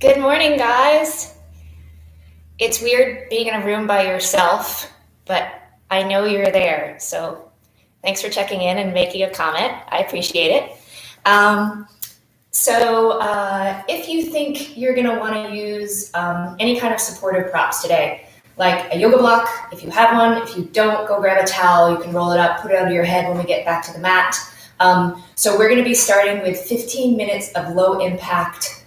Good morning, guys. It's weird being in a room by yourself, but I know you're there. So thanks for checking in and making a comment. I appreciate it. If you think you're going to want to use any kind of supportive props today, like a yoga block, if you have one, if you don't, go grab a towel. You can roll it up, put it under your head when we get back to the mat. So we're going to be starting with 15 minutes of low impact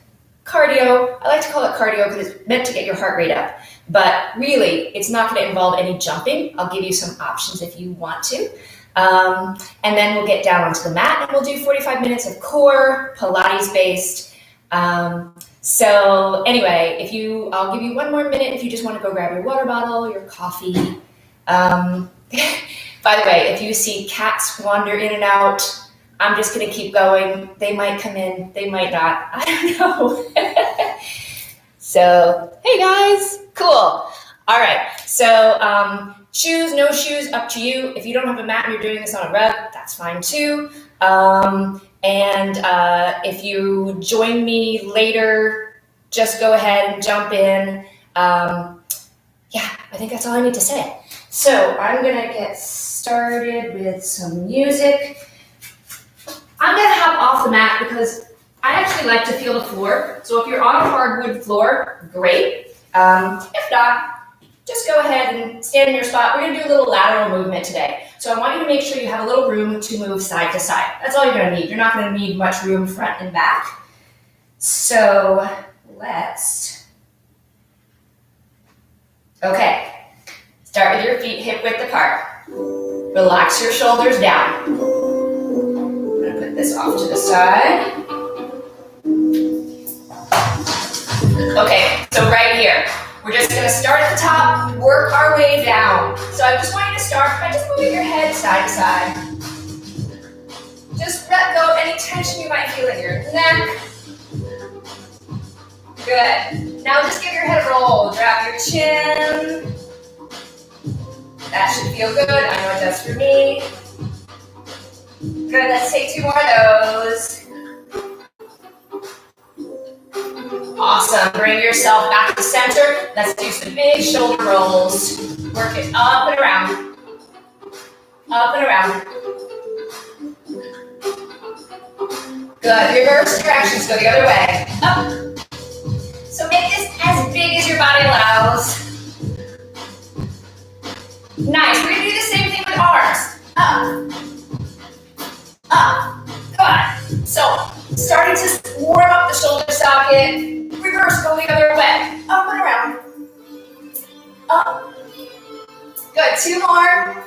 cardio. I like to call it cardio because it's meant to get your heart rate up, but really it's not going to involve any jumping. I'll give you some options if you want to. And then we'll get down onto the mat and we'll do 45 minutes of core, Pilates based. I'll give you one more minute if you just want to go grab your water bottle, your coffee. By the way, if you see cats wander in and out, I'm just going to keep going. They might come in, they might not. I don't know. So, hey guys, cool. All right, so shoes, no shoes, up to you. If you don't have a mat and you're doing this on a rug, that's fine too. If you join me later, just go ahead and jump in. I think that's all I need to say. So I'm gonna get started with some music. I'm gonna hop off the mat because I actually like to feel the floor. So if you're on a hardwood floor, great. If not, just go ahead and stand in your spot. We're gonna do a little lateral movement today. So I want you to make sure you have a little room to move side to side. That's all you're gonna need. You're not gonna need much room front and back. So start with your feet hip width apart. Relax your shoulders down. I'm gonna put this off to the side. Okay, so right here, we're just gonna start at the top, work our way down. So I just want you to start by just moving your head side to side. Just let go of any tension you might feel in your neck. Good. Now just give your head a roll. Drop your chin. That should feel good. I know it does for me. Good. Let's take 2 more of those. Awesome. Bring yourself back to center. Let's do some big shoulder rolls. Work it up and around. Up and around. Good. Reverse directions. Go the other way. Up. So make this as big as your body allows. Nice. We're going to do the same thing with arms. Up. Up. Good. So starting to warm up the shoulder socket. Reverse, go the other way. Up and around. Up. Good. 2 more.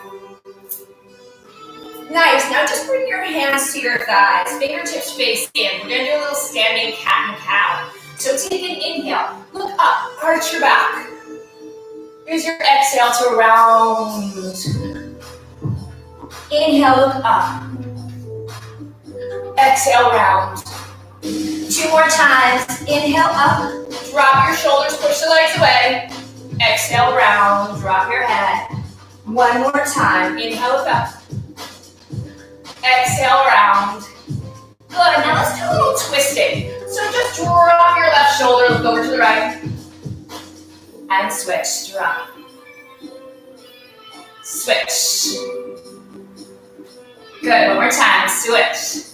Nice. Now just bring your hands to your thighs. Fingertips face in. We're going to do a little standing cat and cow. So take an inhale. Look up. Arch your back. Use your exhale to round. Inhale, look up. Exhale, round. 2 more times. Inhale, up. Drop your shoulders, push the legs away. Exhale, round. Drop your head. 1 more time. Inhale, look up. Exhale, round. Good. Now let's do a little twisting. So just drop your left shoulder, look over to the right. And switch. Drop. Switch. Good. 1 more time. Switch.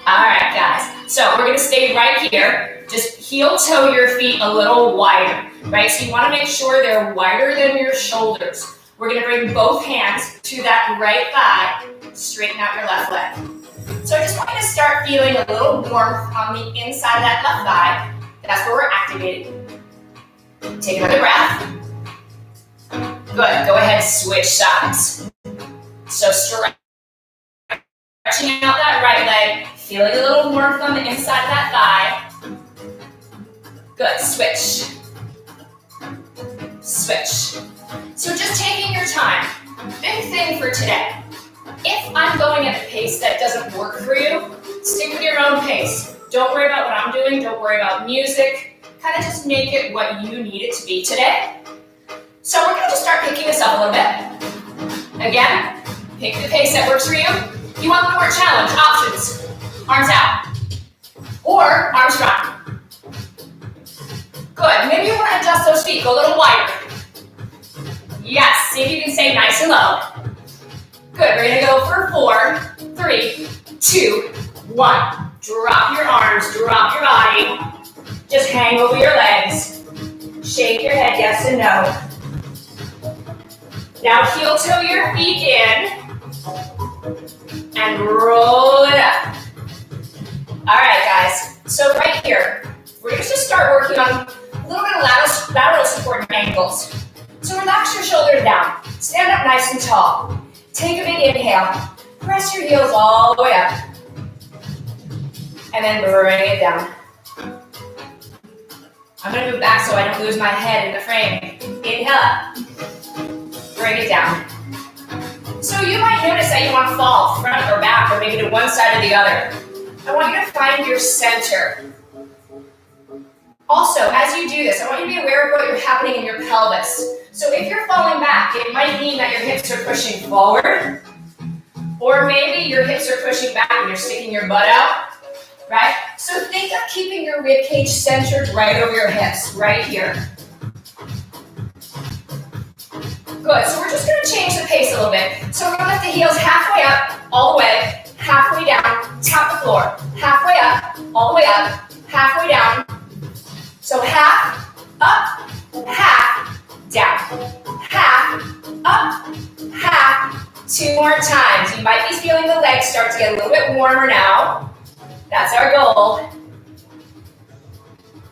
All right, guys. So we're going to stay right here. Just heel toe your feet a little wider, right? So you want to make sure they're wider than your shoulders. We're going to bring both hands to that right thigh. Straighten out your left leg. So I just want you to start feeling a little warmth on the inside of that left thigh. That's where we're activating. Take another breath. Good. Go ahead, switch sides. So stretching out that right leg, feeling a little warmth on the inside of that thigh. Good. Switch. Switch. So just taking your time. Big thing for today. If I'm going at a pace that doesn't work for you, stick with your own pace. Don't worry about what I'm doing. Don't worry about music. Kind of just make it what you need it to be today. So we're going to just start picking this up a little bit. Again, pick the pace that works for you. You want one more challenge? Options. Arms out. or Armstrong. Good. Maybe you want to adjust those feet, go a little wider. Yes, see if you can stay nice and low. Good, we're gonna go for 4, 3, 2, 1. Drop your arms, drop your body. Just hang over your legs. Shake your head yes and no. Now heel toe your feet in and roll it up. All right, guys, so right here, we're going to just start working on a little bit of lateral support angles. So relax your shoulders down, stand up nice and tall. Take a big inhale, press your heels all the way up, and then bring it down. I'm going to move back so I don't lose my head in the frame. Inhale up, bring it down. So you might notice that you want to fall front or back or maybe to one side or the other. I want you to find your center. Also, as you do this, I want you to be aware of what's happening in your pelvis. So if you're falling back, it might mean that your hips are pushing forward, or maybe your hips are pushing back and you're sticking your butt out, right? So think of keeping your rib cage centered right over your hips, right here. Good, so we're just gonna change the pace a little bit. So we're gonna lift the heels halfway up, all the way, halfway down, tap the floor. Halfway up, all the way up, halfway down. So half, up, half, down. Half, up, half. 2 more times. You might be feeling the legs start to get a little bit warmer now. That's our goal.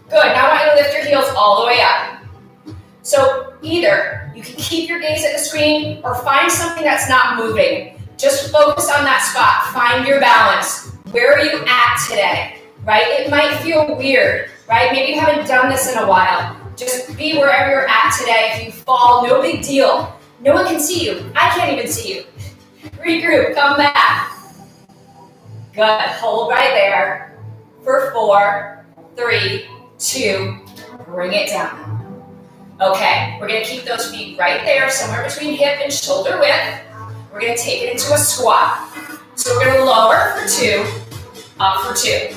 Good, now I want you to lift your heels all the way up. So either you can keep your gaze at the screen or find something that's not moving. Just focus on that spot. Find your balance. Where are you at today? Right? It might feel weird, right? Maybe you haven't done this in a while. Just be wherever you're at today. If you fall, no big deal. No one can see you. I can't even see you. Regroup, come back. Good, hold right there for 4, 3, 2, bring it down. Okay, we're gonna keep those feet right there, somewhere between hip and shoulder width. We're gonna take it into a squat. So we're gonna lower for 2, up for 2.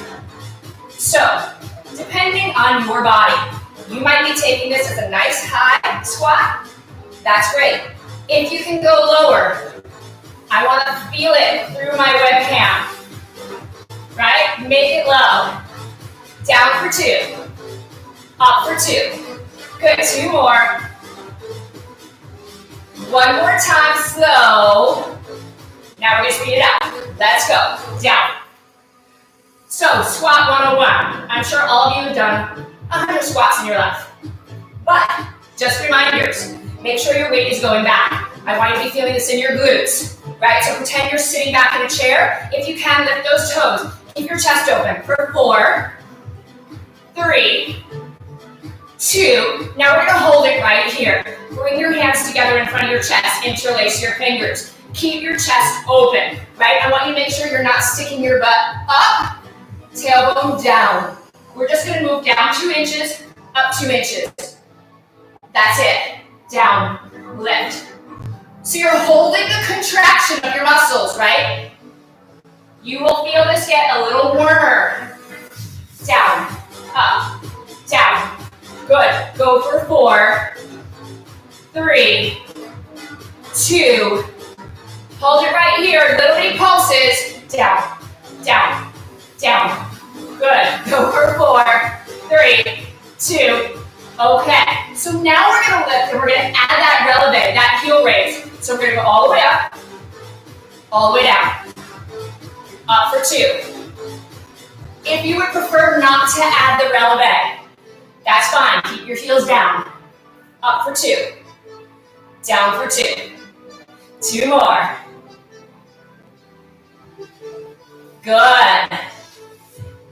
So, depending on your body, you might be taking this as a nice high squat. That's great. If you can go lower, I want to feel it through my webcam. Right? Make it low. Down for 2. Up for 2. Good, 2 more. 1 more time, slow. Now we're going to speed it up. Let's go. Down. So, squat 101. I'm sure all of you have done 100 squats in your life. But, just reminders. Make sure your weight is going back. I want you to be feeling this in your glutes. Right? So pretend you're sitting back in a chair. If you can, lift those toes. Keep your chest open for 4, 3, 2. Now we're going to hold it right here. Bring your hands together in front of your chest. Interlace your fingers. Keep your chest open. Right? I want you to make sure you're not sticking your butt up, tailbone down. We're just going to move down 2 inches, up 2 inches. That's it. Down, lift. So you're holding the contraction of your muscles, right? You will feel this get a little warmer. Down, up, down. Good. Go for 4, 3, 2. Hold it right here. Little bitty pulses. Down, down, down. Good. Go for 4, 3, 2. Okay. So now we're going to lift and we're going to add that releve, that heel raise. So we're going to go all the way up, all the way down, up for 2. If you would prefer not to add the releve, that's fine. Keep your heels down, up for 2, down for 2. 2 more. Good.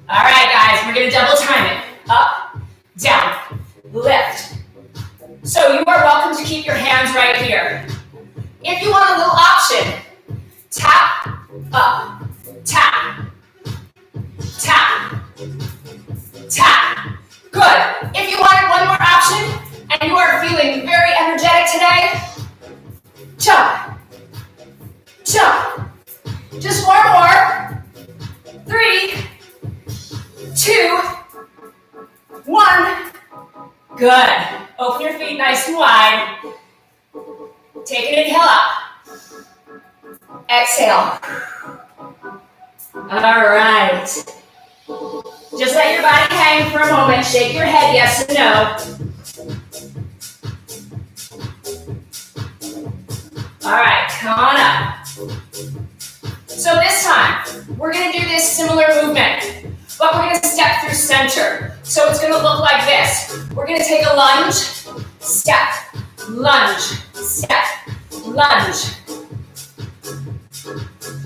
All right, guys, we're going to double time it. Up, down, lift. So you are welcome to keep your hands right here. If you want a little option, tap, up, tap, tap, tap. Good. If you wanted one more option and you are feeling very energetic today, jump, jump. Just 1 more. 3, 2, 2, 1. Good. Open your feet nice and wide. Take an inhale up. Exhale. All right. Just let your body hang for a moment. Shake your head yes and no. All right, come on up. So this time, we're going to do this similar movement, but we're going to step through center. So it's going to look like this. We're going to take a lunge, step, lunge, step, lunge.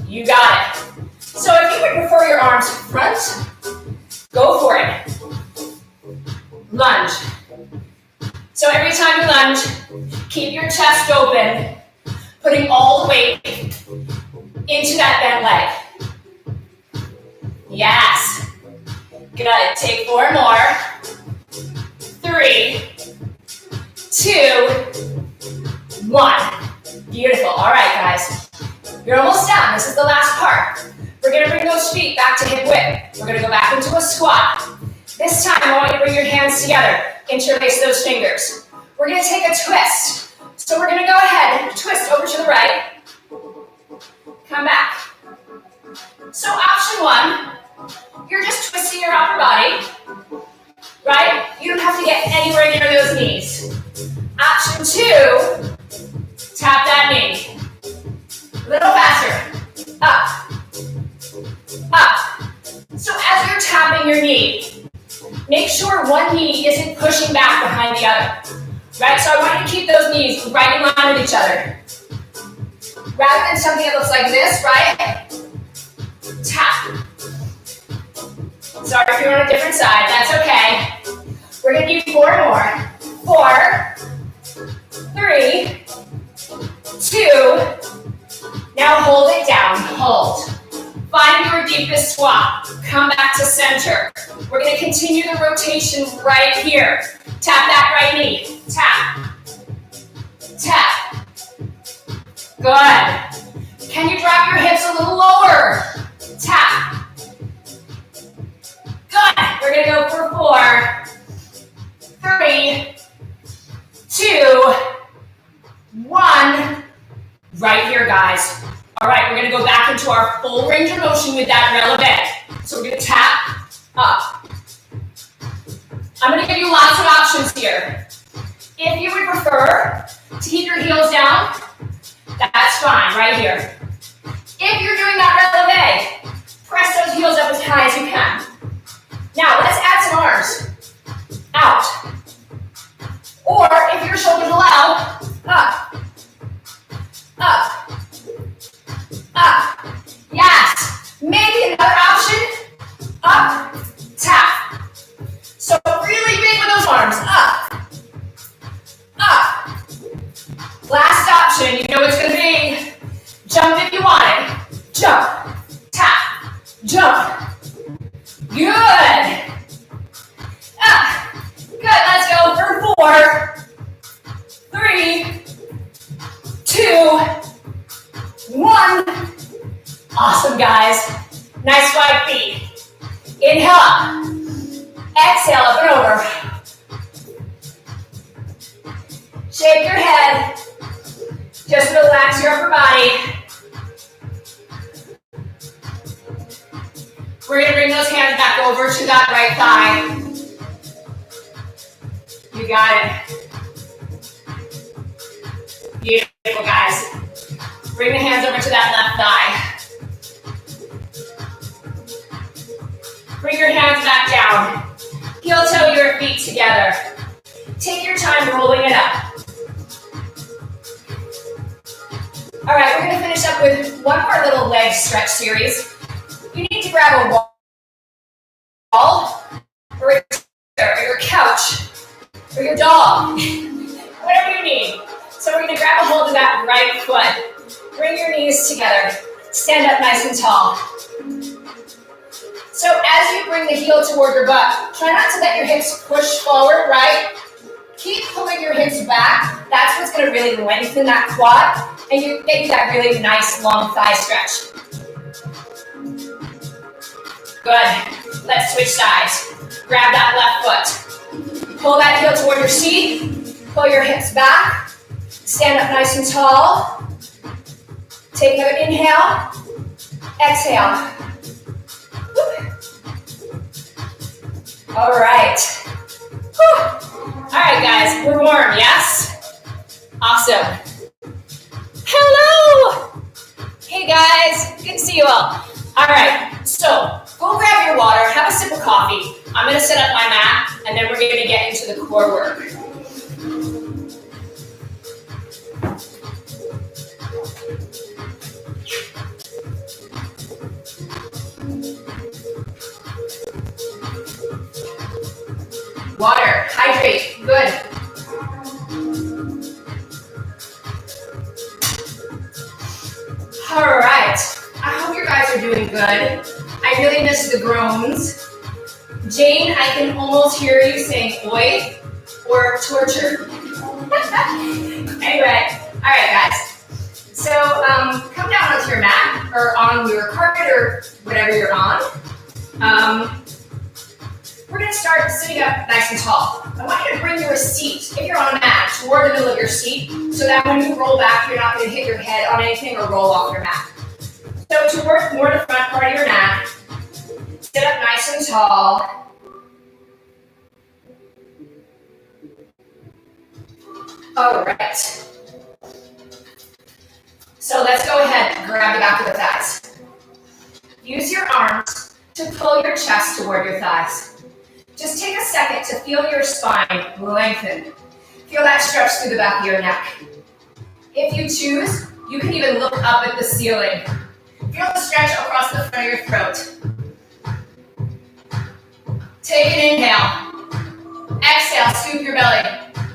You got it. So if you would prefer your arms front, go for it. Lunge. So every time you lunge, keep your chest open, putting all the weight into that bent leg. Yes. Good. Take 4 more. 3, 2, 1. Beautiful. All right, guys. You're almost done. This is the last part. We're going to bring those feet back to hip width. We're going to go back into a squat. This time, I want you to bring your hands together. Interlace those fingers. We're going to take a twist. So we're going to go ahead and twist over to the right. Come back. So option 1, you're just twisting your upper body, right? You don't have to get anywhere near those knees. Option 2, tap that knee. A little faster. Up. Up. So as you're tapping your knee, make sure one knee isn't pushing back behind the other. Right? So I want you to keep those knees right in line with each other. Rather than something that looks like this, right? Tap. Sorry if you're on a different side, that's okay. We're going to do 4 more. 4, 3, 2, now hold it down, hold. Find your deepest squat, come back to center. We're going to continue the rotation right here. Tap that right knee, tap, tap. Good. Can you drop your hips a little lower? Tap. Good. We're going to go for 4, 3, 2, 1. Right here, guys. All right, we're going to go back into our full range of motion with that releve. So we're going to tap up. I'm going to give you lots of options here. If you would prefer to keep your heels down, that's fine, right here. If you're doing that releve, press those heels up as high as you can. Now, let's add some arms. Out. Or, if your shoulders allow, up. Up. Up. Yes. Maybe another option. Up. Tap. So really big with those arms. Up. Up. Last option. You know it's going to be. Jump if you want it. Jump. Tap. Jump. Good. Up. Good. Let's go for 4, 3, 2, 1. Awesome, guys. Nice wide feet. Inhale up. Exhale up and over. Shake your head. Just relax your upper body. We're going to bring those hands back over to that right thigh. You got it. Beautiful, guys. Bring the hands over to that left thigh. Bring your hands back down. Heel toe your feet together. Take your time rolling it up. All right, we're going to finish up with one more little leg stretch series. You need to grab a wall or your couch or your dog, whatever you need. So we're going to grab a hold of that right foot. Bring your knees together. Stand up nice and tall. So as you bring the heel toward your butt, try not to let your hips push forward, right? Keep pulling your hips back. That's what's going to really lengthen that quad and you get you that really nice long thigh stretch. Good. Let's switch sides. Grab that left foot. Pull that heel toward your seat. Pull your hips back. Stand up nice and tall. Take another inhale. Exhale. All right. Whew. All right, guys, we're warm, yes? Awesome. Hello. Hey, guys, good to see you all. All right, so go grab your water, have a sip of coffee. I'm gonna set up my mat, and then we're gonna get into the core work. Water, hydrate, good. All right, I hope you guys are doing good. I really miss the groans. Jane, I can almost hear you saying oi or torture. Anyway, all right, guys. So come down onto your mat or on your carpet or whatever you're on. We're gonna start sitting up nice and tall. I want you to bring your seat, if you're on a mat, toward the middle of your seat, so that when you roll back, you're not gonna hit your head on anything or roll off your mat. So to work more the front part of your mat, sit up nice and tall. All right. So let's go ahead and grab the back of the thighs. Use your arms to pull your chest toward your thighs. Just take a second to feel your spine lengthen. Feel that stretch through the back of your neck. If you choose, you can even look up at the ceiling. Feel the stretch across the front of your throat. Take an inhale. Exhale, scoop your belly.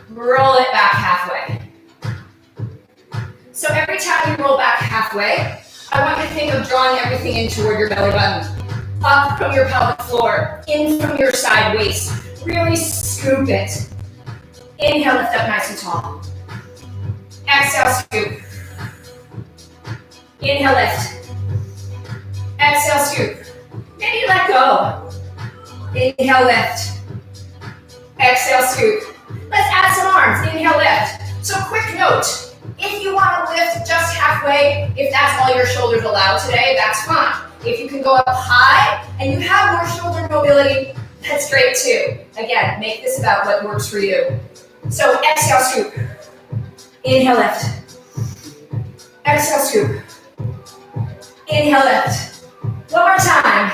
Roll it back halfway. So every time you roll back halfway, I want you to think of drawing everything in toward your belly button. Up from your pelvic floor, in from your side waist. Really scoop it. Inhale, lift up nice and tall. Exhale, scoop. Inhale, lift. Exhale, scoop. Maybe let go. Inhale, lift. Exhale, scoop. Let's add some arms. Inhale, lift. So quick note, if you want to lift just halfway, if that's all your shoulders allow today, that's fine. If you can go up high and you have more shoulder mobility, that's great too. Again, make this about what works for you. So exhale, scoop. Inhale, lift. Exhale, scoop. Inhale, lift. One more time.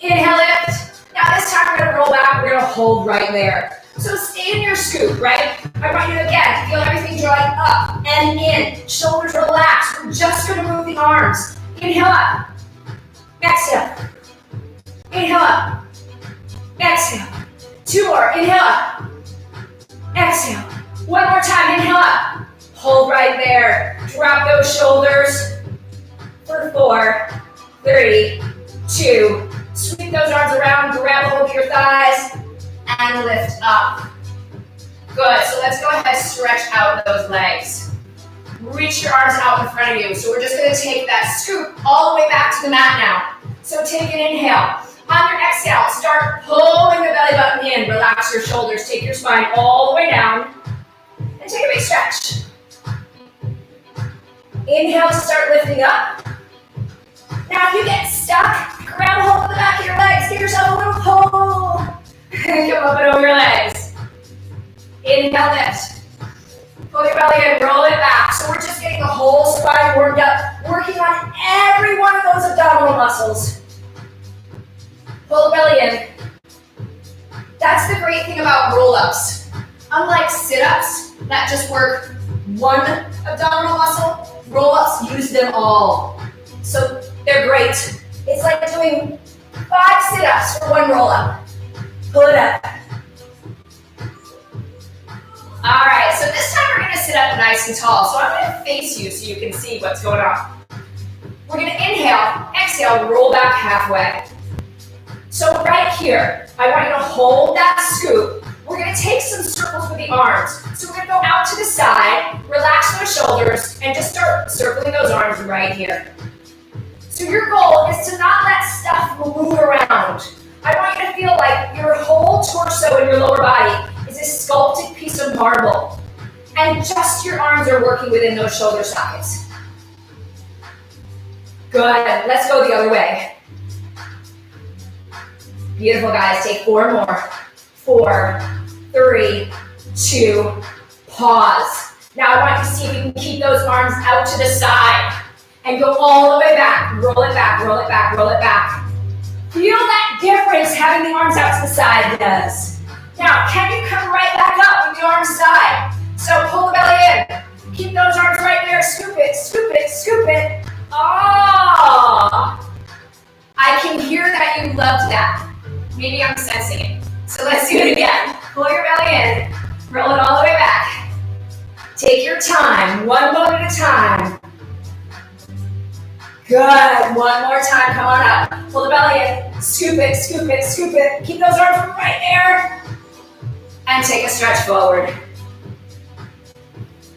Inhale, lift. Now this time we're going to roll back. We're going to hold right there. So stay in your scoop, right? I want you to, again, feel everything drawing up and in. Shoulders relaxed. We're just going to move the arms. Inhale up. Exhale. Inhale up. Exhale. Two more. Inhale up. Exhale. One more time. Inhale up. Hold right there. Drop those shoulders for 4, 3, 2. Sweep those arms around. Grab a hold of your thighs and lift up. Good. So let's go ahead and stretch out those legs. Reach your arms out in front of you. So we're just going to take that scoop all the way back to the mat now. So take an inhale. On your exhale, start pulling the belly button in. Relax your shoulders. Take your spine all the way down. And take a big stretch. Inhale to start lifting up. Now if you get stuck, grab a hold of the back of your legs. Give yourself a little pull. And come up and over your legs. Inhale, lift. Pull your belly in, roll it back. So we're just getting the whole spine warmed up, working on every one of those abdominal muscles. Pull the belly in. That's the great thing about roll-ups. Unlike sit-ups that just work one abdominal muscle, roll-ups use them all. So they're great. It's like doing 5 sit-ups for one roll-up. Pull it up. All right, so this time we're going to sit up nice and tall. So I'm going to face you so you can see what's going on. We're going to inhale, exhale, roll back halfway. So right here, I want you to hold that scoop. We're going to take some circles with the arms. So we're going to go out to the side, relax those shoulders, and just start circling those arms right here. So your goal is to not let stuff move around. whole torso and your lower body is a sculpted piece of marble. And just your arms are working within those shoulder sockets. Good, let's go the other way. Beautiful, guys, take 4 more. 4, 3, 2, pause. Now I want you to see if you can keep those arms out to the side and go all the way back. Roll it back, roll it back, roll it back. Feel that difference having the arms out to the side does. Now, can you come right back up with the arms side? So pull the belly in. Keep those arms right there. Scoop it, scoop it, scoop it. Oh, I can hear that you loved that. Maybe I'm sensing it. So let's do it again. Pull your belly in. Roll it all the way back. Take your time. One load at a time. Good. One more time. Come on up. Pull the belly in. Scoop it, scoop it, scoop it. Keep those arms right there. And take a stretch forward.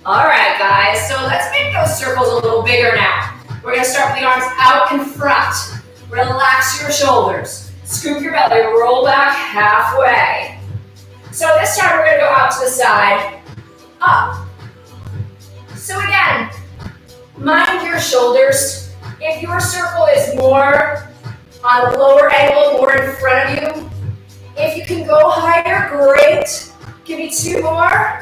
All right, guys. So let's make those circles a little bigger now. We're going to start with the arms out in front. Relax your shoulders. Scoop your belly. Roll back halfway. So this time we're going to go out to the side. Up. So again, mind your shoulders. If your circle is more on the lower angle, more in front of you, if you can go higher, great. Give me 2 more.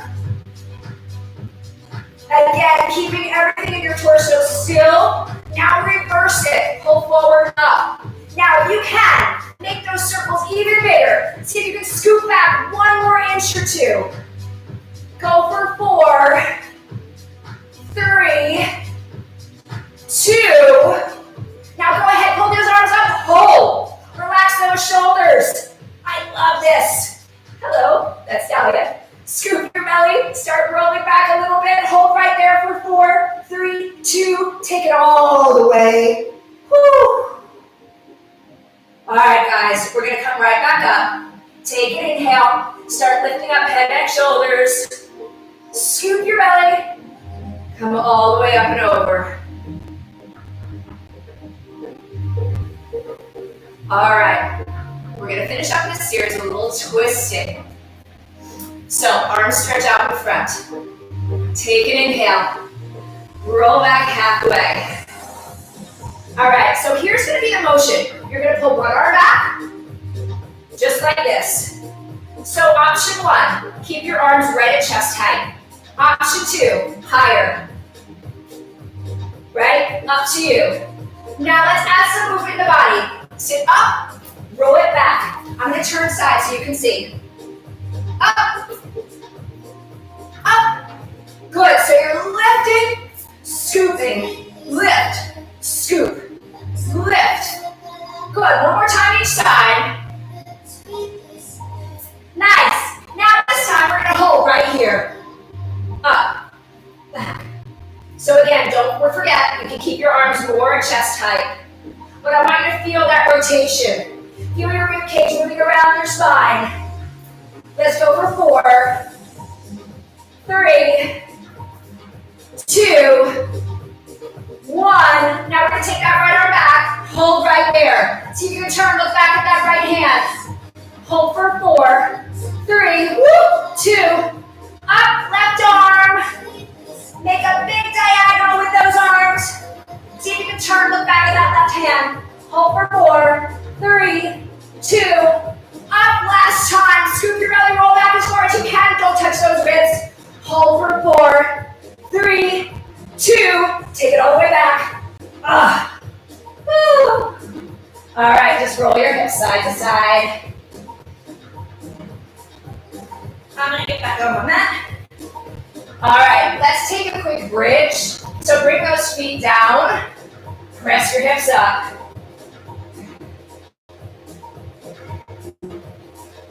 Again, keeping everything in your torso still. Now reverse it. Pull forward, up. Now you can make those circles even bigger. See if you can scoop back 1 more inch or 2. Go for 4, 3, 2. Now go ahead, pull those arms up, hold. Relax those shoulders. I love this. Hello, that's Dahlia. Scoop your belly, start rolling back a little bit. Hold right there for 4, 3, 2. Take it all the way. Whew. All right, guys, we're gonna come right back up. Take an inhale, start lifting up head, neck, shoulders. Scoop your belly. Come all the way up and over. All right, we're gonna finish up this series with a little twisting. So, arms stretch out in front. Take an inhale. Roll back halfway. All right, so here's gonna be the motion. You're gonna pull one arm back, just like this. So option 1, keep your arms right at chest height. Option 2, higher. Right? Up to you. Now let's add some movement in the body. Sit up, roll it back. I'm gonna turn sides so you can see. Up, up. Good, so you're lifting, scooping, lift, scoop, lift. Good, one more time each side. Nice. Now this time we're gonna hold right here. Up, back. So again, don't forget, you can keep your arms more at chest height. But I want you to feel that rotation. Feel your rib cage moving around your spine. Let's go for 4, 3, 2, 1. Now we're gonna take that right arm back. Hold right there. See if you can turn, look back at that right hand. Hold for 4, 3, 2. Up, left arm. Make a big diagonal with those arms. See if you can turn, look back at that left hand. Hold for 4, 3, 2. Up, last time. Scoop your belly, roll back as far as you can. Don't touch those ribs. Hold for 4, 3, 2. Take it all the way back. Woo. All right, just roll your hips side to side. I'm gonna get back on my mat. All right, let's take a quick bridge. So bring those feet down. Press your hips up.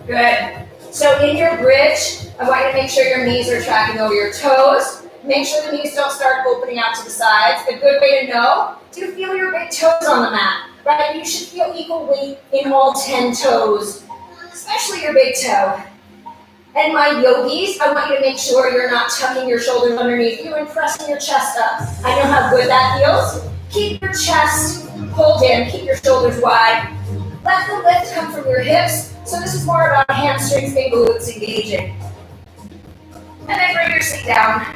Good. So in your bridge, I want you to make sure your knees are tracking over your toes. Make sure the knees don't start opening out to the sides. A good way to know, do you feel your big toes on the mat? Right? You should feel equal weight in all 10 toes, especially your big toe. And my yogis, I want you to make sure you're not tucking your shoulders underneath you and pressing your chest up. I know how good that feels. Keep your chest pulled in, keep your shoulders wide. Let the lift come from your hips, So this is more about hamstrings and glutes engaging. And then bring your seat down.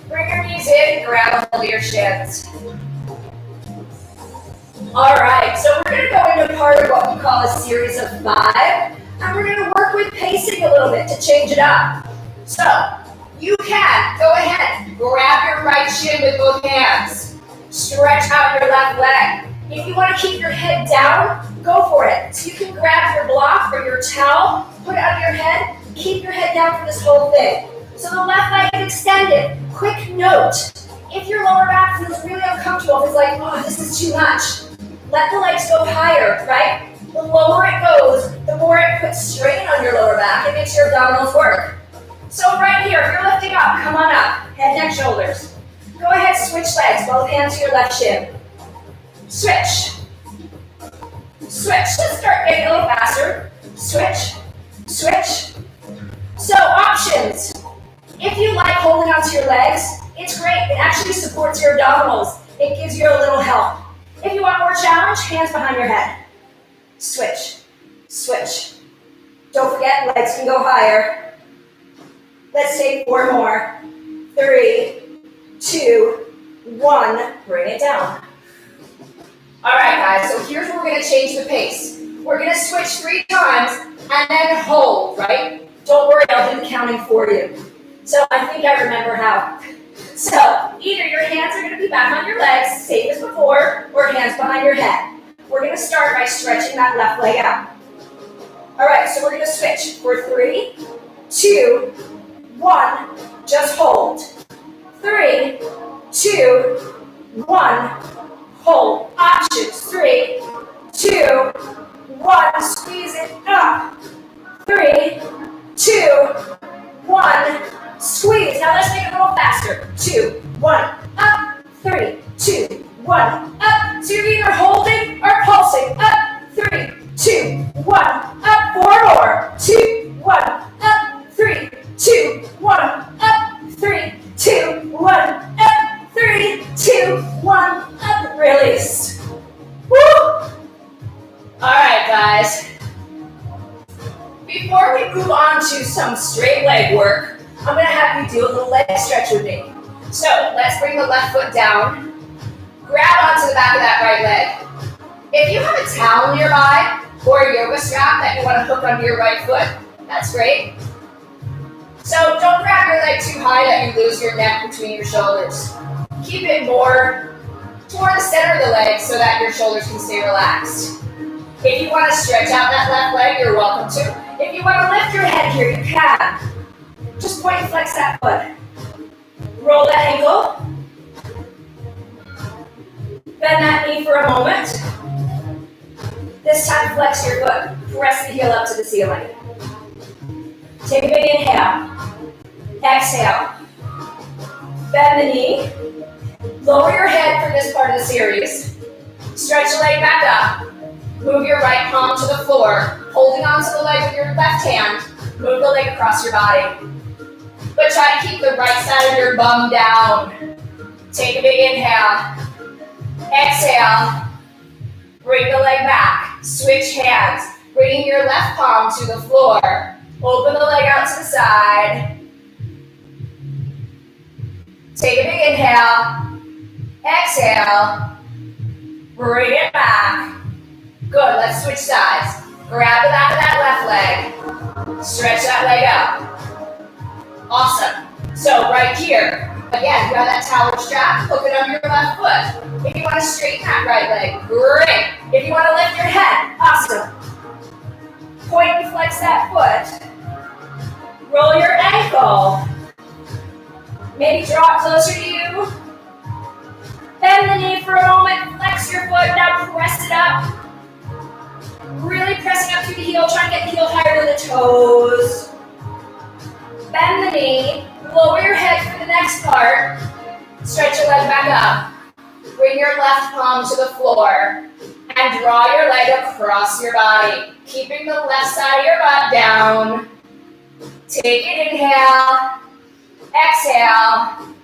Bring your knees in, grab a hold of your shins. All right, so we're gonna go into part of what we call a series of 5, and we're gonna work with pacing a little bit to change it up. So, you can go ahead, grab your right shin with both hands. Stretch out your left leg. If you want to keep your head down, go for it. So you can grab your block or your towel, put it under your head, keep your head down for this whole thing. So the left leg is extended. Quick note, if your lower back feels really uncomfortable, it's like, oh, this is too much, let the legs go higher, right? The lower it goes, the more it puts strain on your lower back. It makes your abdominals work. So right here, if you're lifting up, come on up. Head, neck, shoulders. Go ahead, switch legs, both hands to your left shin. Switch. Switch. Let's start getting a little faster. Switch. Switch. So options. If you like holding onto your legs, it's great. It actually supports your abdominals. It gives you a little help. If you want more challenge, hands behind your head. Switch. Switch. Don't forget, legs can go higher. Let's take 4 more. 3, 2, 1. Bring it down. All right, guys, so here's where we're going to change the pace. We're going to switch 3 times and then hold, right? Don't worry, I'll do the counting for you. So I think I remember how. So either your hands are going to be back on your legs, same as before, or hands behind your head. We're going to start by stretching that left leg out. All right, so we're going to switch for 3, 2, 1. Just hold. 3, 2, 1. Hold. Options. 3, 2, 1. Squeeze it up. 3, 2, 1. Squeeze. Now let's make it a little faster. 2, 1. Up. 3, 2, 1. Up. So you're either holding or pulsing. Up. 3, 2, 1. Up. 4 more. 2, 1. Up. 3, 2, 1. Up. 3, 2, 1. Up. 3, 2, 1. Up. Release. Woo! All right, guys. Before we move on to some straight leg work, I'm going to have you do a little leg stretch with me. So let's bring the left foot down. Grab onto the back of that right leg. If you have a towel nearby or a yoga strap that you want to hook onto your right foot, that's great. So don't grab your leg too high that you lose your neck between your shoulders. Keep it more toward the center of the leg so that your shoulders can stay relaxed. If you want to stretch out that left leg, you're welcome to. If you want to lift your head here, you can. Just point and flex that foot. Roll that ankle. Bend that knee for a moment. This time, flex your foot. Press the heel up to the ceiling. Take a big inhale. Exhale. Bend the knee. Lower your head for this part of the series. Stretch the leg back up. Move your right palm to the floor. Holding onto the leg with your left hand. Move the leg across your body. But try to keep the right side of your bum down. Take a big inhale. Exhale. Bring the leg back. Switch hands. Bringing your left palm to the floor. Open the leg out to the side. Take a big inhale. Exhale. Bring it back. Good, let's switch sides. Grab the back of that left leg. Stretch that leg out. Awesome. So right here, again, you have that towel strap, hook it under your left foot. If you want to straighten that right leg, great. If you want to lift your head, awesome. Point and flex that foot. Roll your ankle. Maybe draw it closer to you. Bend the knee for a moment, flex your foot, now press it up. Really pressing up through the heel, trying to get the heel higher than the toes. Bend the knee, lower your head for the next part. Stretch your leg back up. Bring your left palm to the floor and draw your leg across your body, keeping the left side of your butt down. Take an inhale, exhale,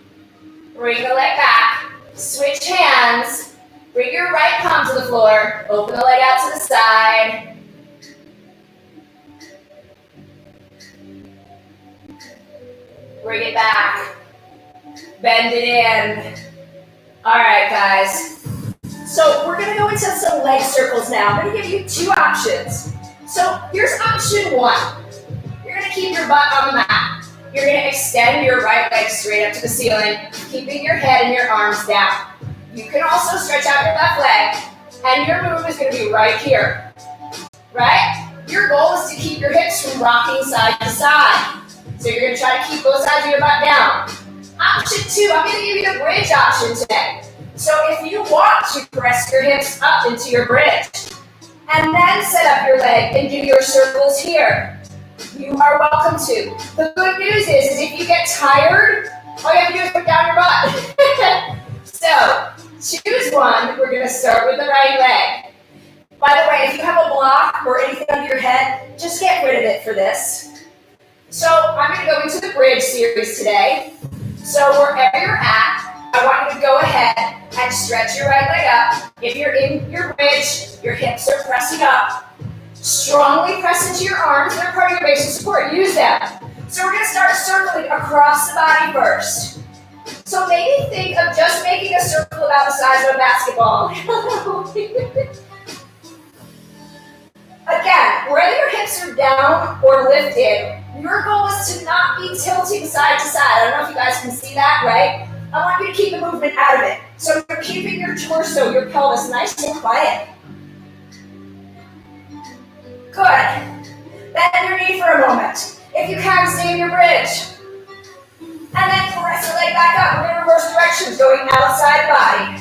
bring the leg back, switch hands, bring your right palm to the floor, open the leg out to the side. Bring it back. Bend it in. All right, guys. So we're gonna go into some leg circles now. I'm gonna give you two options. So here's option one. You're gonna keep your butt on the mat. You're gonna extend your right leg straight up to the ceiling, keeping your head and your arms down. You can also stretch out your left leg, and your move is gonna be right here, right? Your goal is to keep your hips from rocking side to side. So you're gonna try to keep both sides of your butt down. Option two, I'm gonna give you the bridge option today. So if you want to press your hips up into your bridge, and then set up your leg and do your circles here, you are welcome to. The good news is if you get tired, all you have to do is put down your butt. So choose one. We're gonna start with the right leg. By the way, if you have a block or anything under your head, just get rid of it for this. So I'm gonna go into the bridge series today. So wherever you're at, I want you to go ahead and stretch your right leg up. If you're in your bridge, your hips are pressing up. Strongly press into your arms. They're part of your base of support. Use them. So we're going to start circling across the body first. So maybe think of just making a circle about the size of a basketball. Again, whether your hips are down or lifted, your goal is to not be tilting side to side. I don't know if you guys can see that, right? I want you to keep the movement out of it. So you're keeping your torso, your pelvis nice and quiet. Good. Bend your knee for a moment. If you can, stay in your bridge. And then press the leg back up. We're going to reverse directions, going outside body.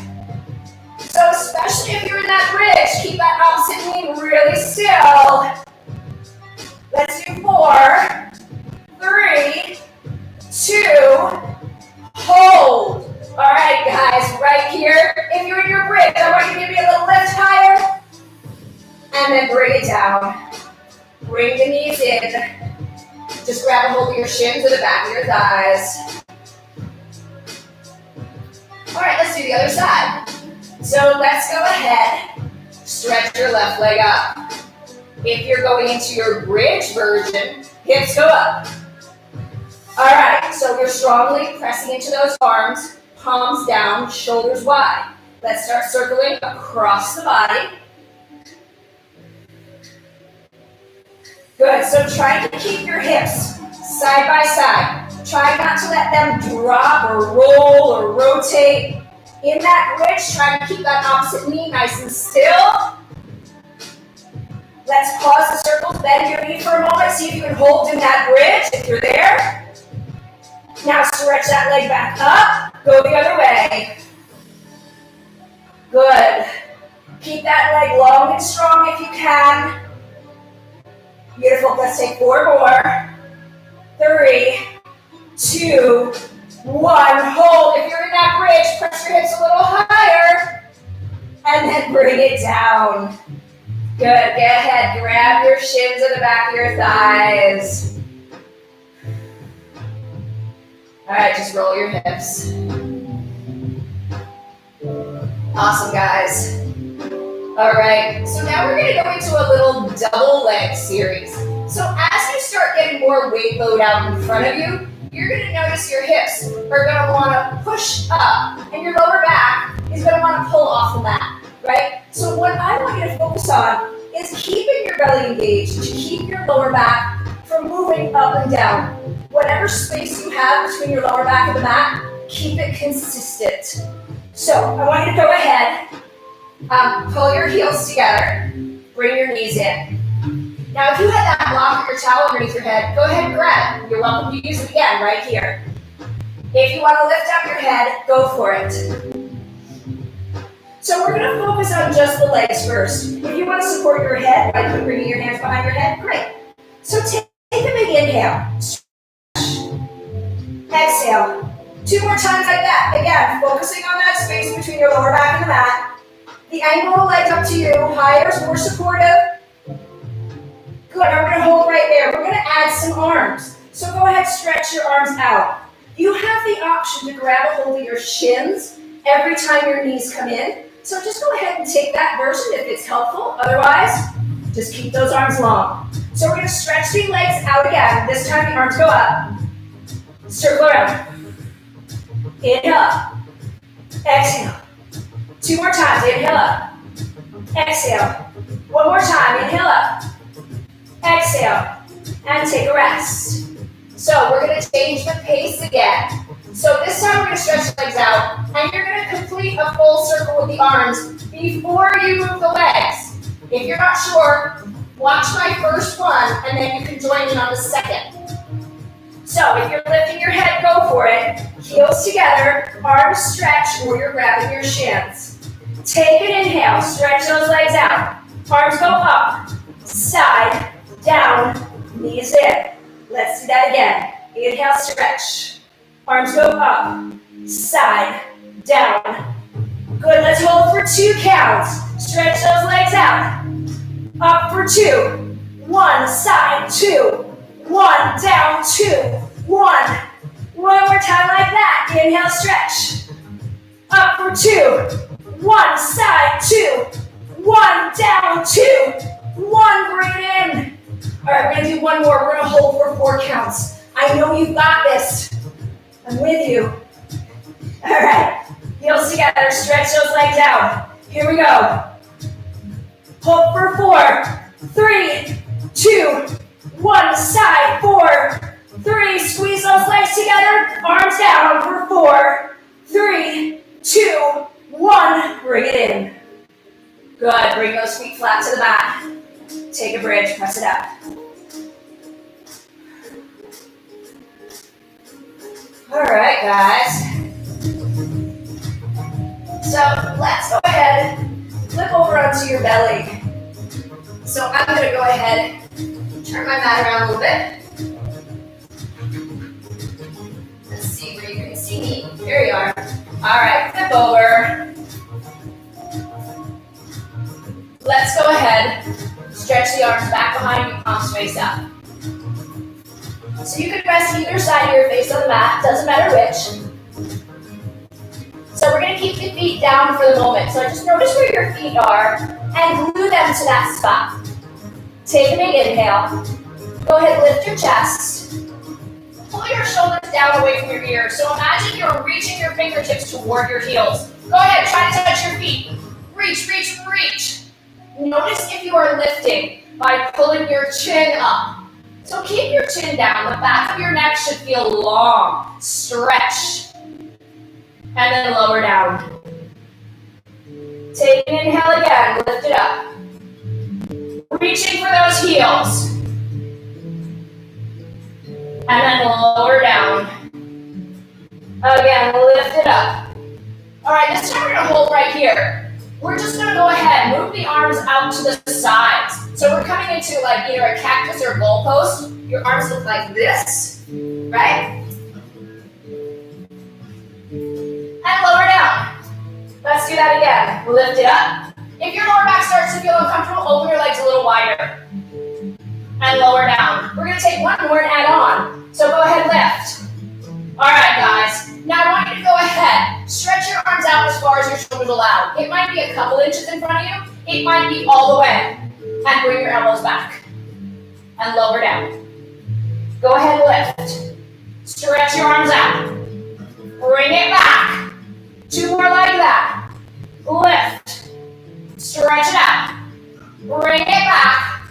So especially if you're in that bridge, keep that opposite knee really still. Let's do 4, 3, 2, hold. All right, guys, right here. If you're in your bridge, I want you to give me a little lift higher. And then bring it down. Bring the knees in. Just grab a hold of your shins or the back of your thighs. All right, let's do the other side. So let's go ahead. Stretch your left leg up. If you're going into your bridge version, hips go up. All right, so you're strongly pressing into those arms, palms down, shoulders wide. Let's start circling across the body. Good, so try to keep your hips side by side. Try not to let them drop or roll or rotate. In that bridge, try to keep that opposite knee nice and still. Let's pause the circles, bend your knee for a moment, see if you can hold in that bridge if you're there. Now stretch that leg back up, go the other way. Good. Keep that leg long and strong if you can. Beautiful, let's take 4 more. 3, 2, 1, hold. If you're in that bridge, press your hips a little higher. And then bring it down. Good, go ahead, grab your shins at the back of your thighs. All right, just roll your hips. Awesome, guys. All right, so now we're gonna go into a little double leg series. So as you start getting more weight load out in front of you, you're gonna notice your hips are gonna wanna push up and your lower back is gonna wanna pull off the mat, right? So what I want you to focus on is keeping your belly engaged to keep your lower back from moving up and down. Whatever space you have between your lower back and the mat, keep it consistent. So I want you to go ahead, pull your heels together, bring your knees in. Now if you had that block or your towel underneath your head, go ahead and grab it. You're welcome to use it again right here. If you want to lift up your head, go for it. So we're going to focus on just the legs first. If you want to support your head by bringing your hands behind your head, great. So take a big inhale. Exhale. 2 more times like that. Again, focusing on that space between your lower back and the mat. The angle of the legs up to you. Higher is more supportive. Good, I'm going to hold right there. We're going to add some arms. So go ahead, stretch your arms out. You have the option to grab a hold of your shins every time your knees come in. So just go ahead and take that version if it's helpful. Otherwise, just keep those arms long. So we're going to stretch the legs out again. This time the arms go up. Circle around. Inhale up. Exhale. 2 more times. Inhale up. Exhale. 1 more time. Inhale up. Exhale. And take a rest. So we're going to change the pace again. So this time we're going to stretch the legs out. And you're going to complete a full circle with the arms before you move the legs. If you're not sure, watch my first one, and then you can join in on the second. So if you're lifting your head, go for it. Heels together, arms stretch, or you're grabbing your shins. Take an inhale, stretch those legs out. Arms go up, side, down, knees in. Let's do that again. Inhale, stretch. Arms go up, side, down. Good, let's hold for 2 counts. Stretch those legs out. Up for 2. 1, side, 2. 1, down, 2. 1. One more time like that. Inhale, stretch. Up for 2. 1, side, 2. 1, down, 2. 1, bring it in. All right, we're gonna do one more. We're gonna hold for 4 counts. I know you've got this. I'm with you. All right, heels together, stretch those legs out. Here we go. Hold for 4, 3, 2, 1, side, 4, 3, squeeze those legs together, arms down for 4, 3, 2, 1, bring it in. Good, bring those feet flat to the mat. Take a bridge, press it up. All right, guys. So let's go ahead, flip over onto your belly. So I'm gonna go ahead, turn my mat around a little bit. Let's see where you can see me. There you are. All right, flip over. Let's go ahead, stretch the arms back behind you, palms face up. So you can rest either side of your face on the mat, doesn't matter which. So we're gonna keep the feet down for the moment. So just notice where your feet are and glue them to that spot. Take a big inhale. Go ahead, lift your chest. Pull your shoulders down away from your ears. So imagine you're reaching your fingertips toward your heels. Go ahead, try to touch your feet. Reach, reach, reach. Notice if you are lifting by pulling your chin up. So keep your chin down. The back of your neck should feel long. Stretch. And then lower down. Take an inhale again. Lift it up. Reaching for those heels. And then lower down. Again, lift it up. All right, this time we're going to hold right here. We're just going to go ahead, move the arms out to the sides. So we're coming into like either a cactus or a goalpost. Your arms look like this, right? And lower down. Let's do that again. Lift it up. If your lower back starts to feel uncomfortable, open your legs a little wider. And lower down. We're going to take one more and add on. So go ahead, lift. All right, guys. Now I want you to go ahead. Stretch your arms out as far as your shoulders allow. It might be a couple inches in front of you. It might be all the way. And bring your elbows back. And lower down. Go ahead, lift. Stretch your arms out. Bring it back. 2 more like that. Lift. Stretch it out. Bring it back.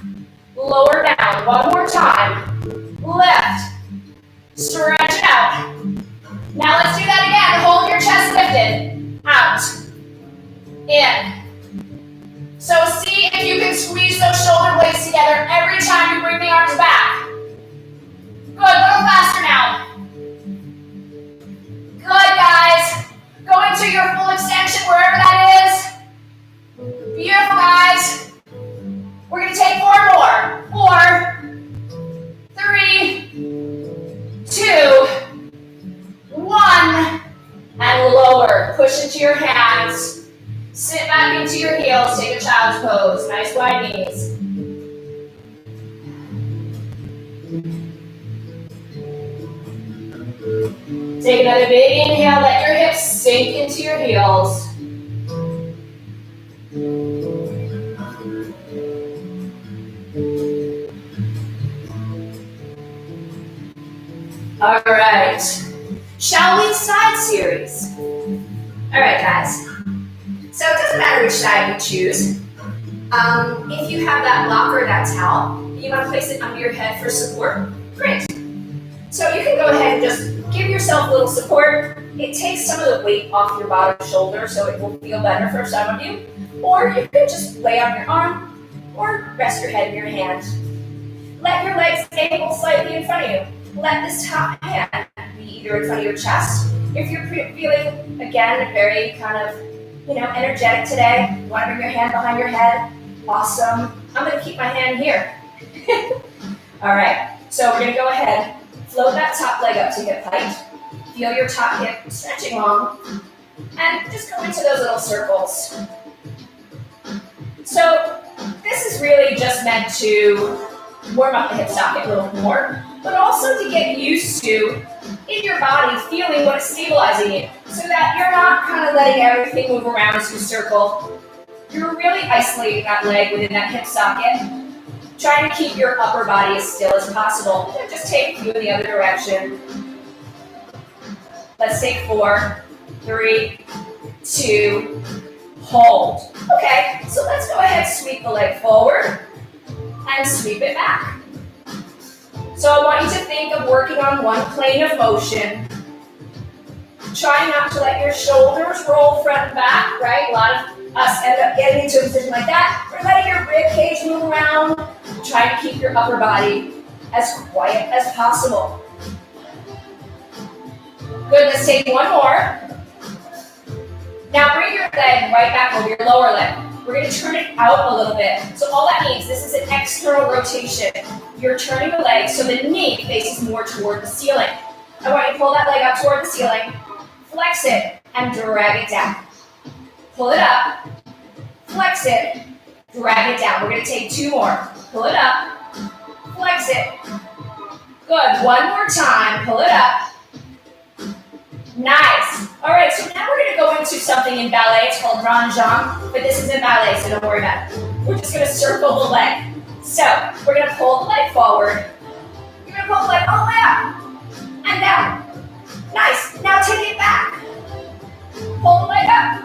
Lower down. 1 more time. Lift. Stretch it out. Now let's do that again. Hold your chest lifted. Out. In. So see if you can squeeze those shoulder blades together every time you bring the arms back. Good, a little faster now. Good, guys. Go into your full extension, wherever that is. Beautiful, guys. We're going to take 4 more. 4, 3, 2, 1, and lower. Push into your hands. Sit back into your heels. Take a child's pose. Nice wide knees. Take another big inhale. Let your hips sink into your heels. All right. Shall we side series? All right, guys. So it doesn't matter which side you choose. If you have that block or that towel, you want to place it under your head for support, great. So you can go ahead and just give yourself a little support. It takes some of the weight off your bottom shoulder, so it will feel better for some of you. Or you can just lay on your arm or rest your head in your hand. Let your legs angle slightly in front of you. Let this top hand be either in front of your chest. If you're feeling, again, very kind of, energetic today, you want to bring your hand behind your head. Awesome. I'm going to keep my hand here. All right. So we're going to go ahead, float that top leg up to hip height. Feel your top hip stretching long. And just go into those little circles. So this is really just meant to warm up the hip socket a little more, but also to get used to, in your body, feeling what is stabilizing you, so that you're not kind of letting everything move around as you circle. You're really isolating that leg within that hip socket, trying to keep your upper body as still as possible. And just take a few in the other direction. Let's take 4, 3, 2, hold. Okay, so let's go ahead, sweep the leg forward, and sweep it back. So I want you to think of working on one plane of motion. Try not to let your shoulders roll front and back, right? A lot of us end up getting into a position like that. We're letting your rib cage move around. Try to keep your upper body as quiet as possible. Good, let's take one more. Now bring your leg right back over your lower leg. We're going to turn it out a little bit. So all that means, this is an external rotation. You're turning the leg so the knee faces more toward the ceiling. I want you to pull that leg up toward the ceiling, flex it, and drag it down. Pull it up, flex it, drag it down. We're going to take 2 more. Pull it up, flex it. Good, one more time, pull it up. Nice. All right, so now we're going to go into something in ballet. It's called rangeon, but this isn't ballet, so don't worry about it. We're just going to circle the leg. So we're going to pull the leg forward. You're going to pull the leg all the way up and down. Nice. Now take it back. Pull the leg up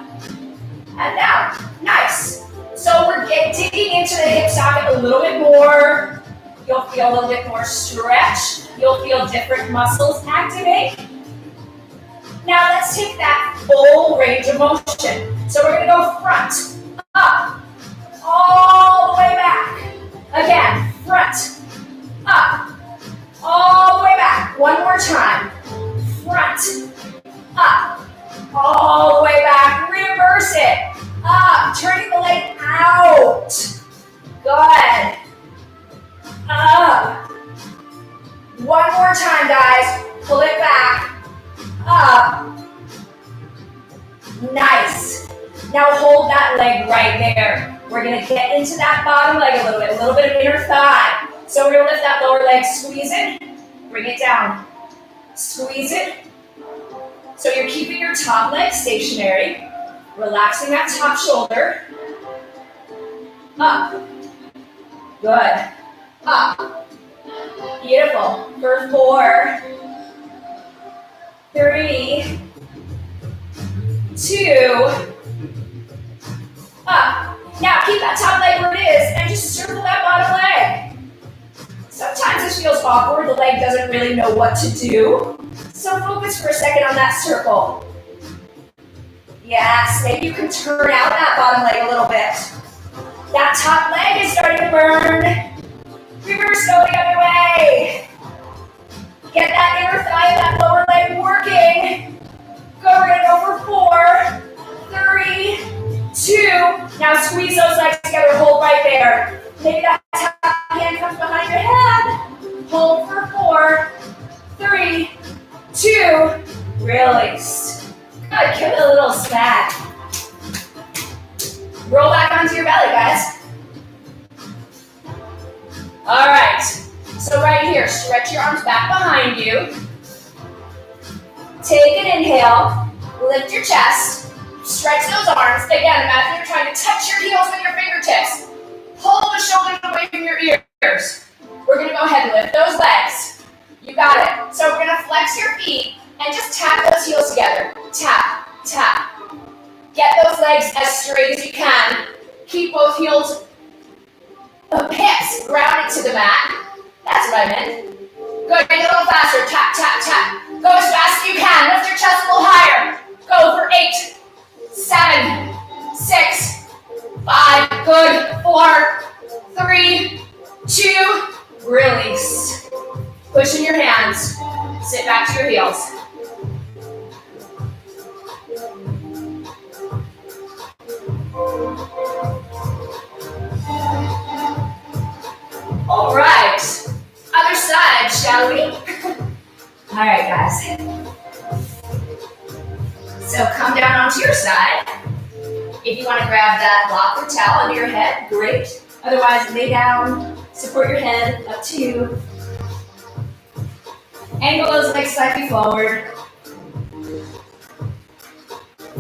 and down. Nice. So we're digging into the hip socket a little bit more. You'll feel a little bit more stretch. You'll feel different muscles activate. Now let's take that full range of motion. So we're going to go front, up, all the way back. Again, front, up, all the way back. One more time. Front, up, all the way back. Reverse it. Up, turning the leg out. Good. Up. One more time, guys. Pull it back. Up. Nice. Now hold that leg right there. We're going to get into that bottom leg a little bit of inner thigh. So we're going to lift that lower leg, squeeze it, bring it down. Squeeze it. So you're keeping your top leg stationary, relaxing that top shoulder. Up. Good. Up. Beautiful. For 4, 3, 2, up. Now keep that top leg where it is and just circle that bottom leg. Sometimes this feels awkward. The leg doesn't really know what to do. So focus for a second on that circle. Yes, maybe you can turn out that bottom leg a little bit. That top leg is starting to burn. Reverse, go the other way. Get that inner thigh and that lower leg working. Good, we're going to go for 4, 3, 2. Now squeeze those legs together, hold right there. Maybe that top hand comes behind your head. Hold for 4, 3, 2. Release. Good, give it a little smack. Roll back onto your belly, guys. All right, so right here, stretch your arms back behind you. Take an inhale, lift your chest, stretch those arms. Again, imagine you're trying to touch your heels with your fingertips. Pull the shoulders away from your ears. We're gonna go ahead and lift those legs. You got it. So we're gonna flex feet and just tap those heels together. Tap, tap. Get those legs as straight as you can. Keep both hips grounded to the mat. That's what I meant. Good, make it a little faster. Tap, tap, tap. Go as fast as you can. Lift your chest a little higher. Go for 8, 7, 6, 5. Good. 4, 3, 2. Release. Push in your hands. Sit back to your heels. All right. Other side, shall we? All right, guys. So come down onto your side. If you want to grab that block or towel under your head, great. Otherwise, lay down, support your head, up to you. Angle those legs slightly forward.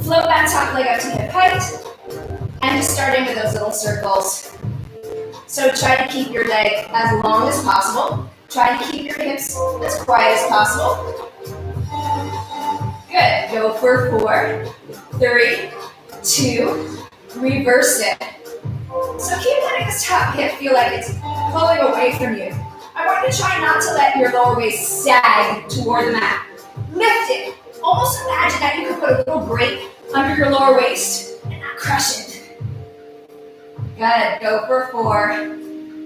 Float that top leg up to hip height. And just starting with those little circles. So try to keep your leg as long as possible. Try to keep your hips as quiet as possible. Good. Go for 4, 3, 2, reverse it. So keep letting this top hip feel like it's pulling away from you. I want you to try not to let your lower waist sag toward the mat. Lift it. Almost imagine that you could put a little break under your lower waist and not crush it. Good. Go for 4,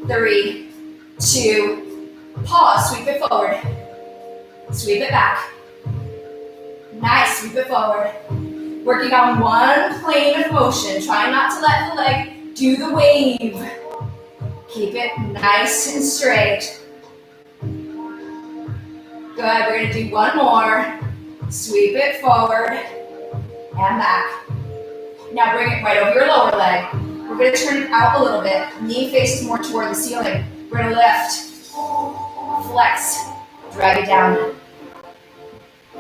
3, 2, pause. Sweep it forward. Sweep it back. Nice. Sweep it forward. Working on one plane of motion. Try not to let the leg do the wave. Keep it nice and straight. Good. We're going to do one more. Sweep it forward and back. Now bring it right over your lower leg. We're going to turn it out a little bit. Knee faces more toward the ceiling. We're going to lift, flex, drag it down.